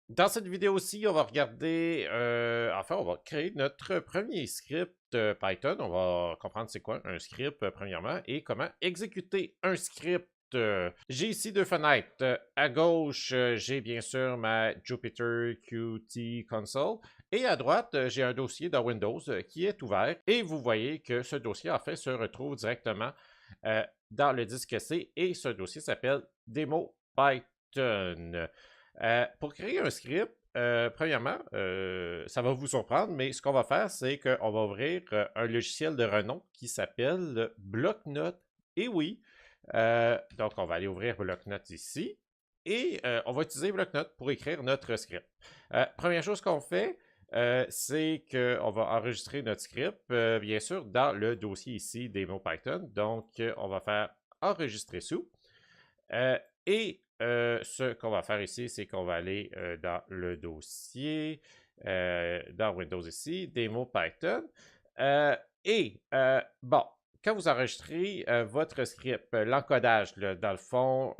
Dans cette vidéo-ci, on va regarder, enfin, on va créer notre premier script Python. On va comprendre c'est quoi un script, premièrement, et comment exécuter un script. J'ai ici deux fenêtres. À gauche, j'ai bien sûr ma Jupyter Qt Console. Et à droite, j'ai un dossier dans Windows qui est ouvert. Et vous voyez que ce dossier, en fait, se retrouve directement dans le disque C. Et ce dossier s'appelle Demo Python. Pour créer un script, premièrement, ça va vous surprendre, mais ce qu'on va faire, c'est qu'on va ouvrir un logiciel de renom qui s'appelle Blocknote. Et oui, donc on va aller ouvrir Blocknote ici. Et on va utiliser Blocknote pour écrire notre script. Première chose qu'on fait, c'est qu'on va enregistrer notre script, bien sûr, dans le dossier ici Demo Python. Donc, on va faire enregistrer sous. Et ce qu'on va faire ici, c'est qu'on va aller dans le dossier, dans Windows ici, démo Python. Bon, quand vous enregistrez votre script, l'encodage, dans le fond,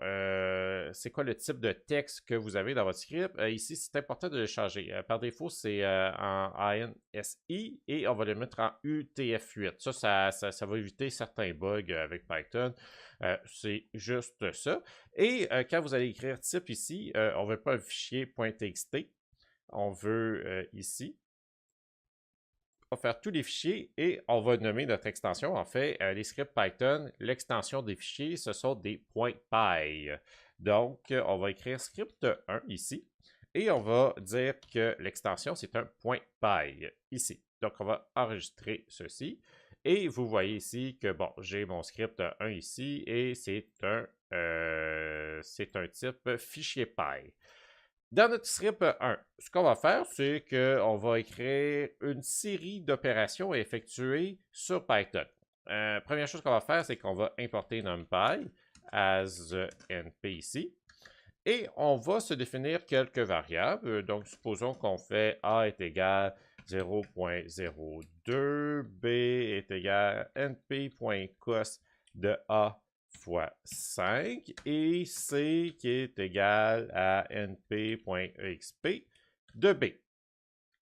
c'est quoi le type de texte que vous avez dans votre script? Ici, c'est important de le changer. Par défaut, c'est en ANSI et on va le mettre en UTF-8. Ça va éviter certains bugs avec Python. C'est juste ça. Et quand vous allez écrire type ici, on ne veut pas un fichier .txt. On veut ici, on va faire tous les fichiers et on va nommer notre extension. En fait, les scripts Python, l'extension des fichiers, ce sont des .py. Donc, on va écrire script 1 ici et on va dire que l'extension, c'est un .py ici. Donc, on va enregistrer ceci. Et vous voyez ici que, bon, j'ai mon script 1 ici et c'est un type fichier py. Dans notre script 1, ce qu'on va faire, c'est qu'on va écrire une série d'opérations à effectuer sur Python. Première chose qu'on va faire, c'est qu'on va importer NumPy as np ici. Et on va se définir quelques variables. Donc, supposons qu'on fait A est égal 0.02, B est égal np.cos de A fois 5 et C qui est égal à np.exp de B.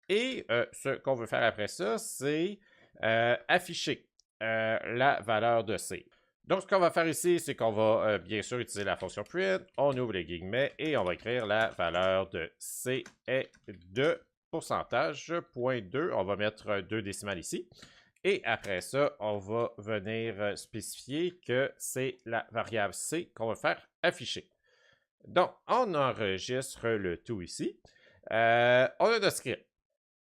Et ce qu'on veut faire après ça, c'est afficher la valeur de C. Donc, ce qu'on va faire ici, c'est qu'on va bien sûr utiliser la fonction print, on ouvre les guillemets et on va écrire la valeur de C est de pourcentage, 0.2, on va mettre 2 décimales ici. Et après ça, on va venir spécifier que c'est la variable C qu'on va faire afficher. Donc, on enregistre le tout ici. On a notre script.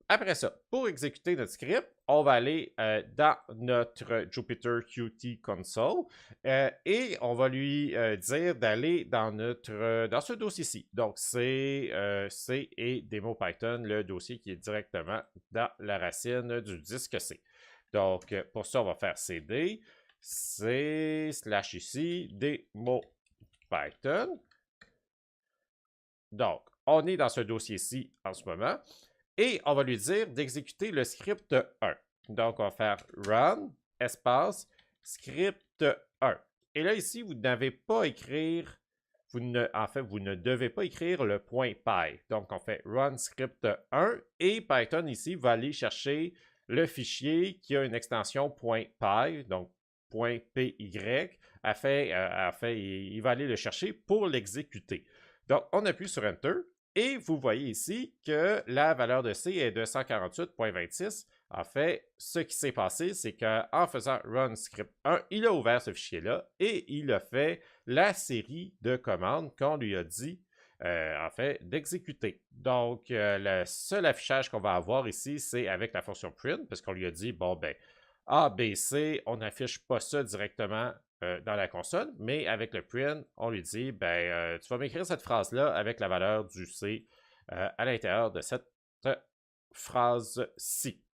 Après ça, pour exécuter notre script, on va aller dans notre Jupyter Qt Console et on va lui dire d'aller dans ce dossier-ci. Donc, c'est C et Demo Python, le dossier qui est directement dans la racine du disque C. Donc, pour ça, on va faire cd, c / ici, Demo Python. Donc, on est dans ce dossier-ci en ce moment. Et on va lui dire d'exécuter le script 1. Donc, on va faire run, espace, script 1. Et là, ici, vous n'avez pas à écrire, vous ne devez pas écrire le .py. Donc, on fait run script 1 et Python, ici, va aller chercher le fichier qui a une extension .py, donc .py. Il va aller le chercher pour l'exécuter. Donc, on appuie sur Enter. Et vous voyez ici que la valeur de C est de 148.26. En fait, ce qui s'est passé, c'est qu'en faisant run script 1, il a ouvert ce fichier-là et il a fait la série de commandes qu'on lui a dit, en fait, d'exécuter. Donc, le seul affichage qu'on va avoir ici, c'est avec la fonction print, parce qu'on lui a dit, bon, ben, A, B, C, on n'affiche pas ça directement dans la console, mais avec le print, on lui dit, ben, tu vas m'écrire cette phrase-là avec la valeur du C à l'intérieur de cette phrase-ci.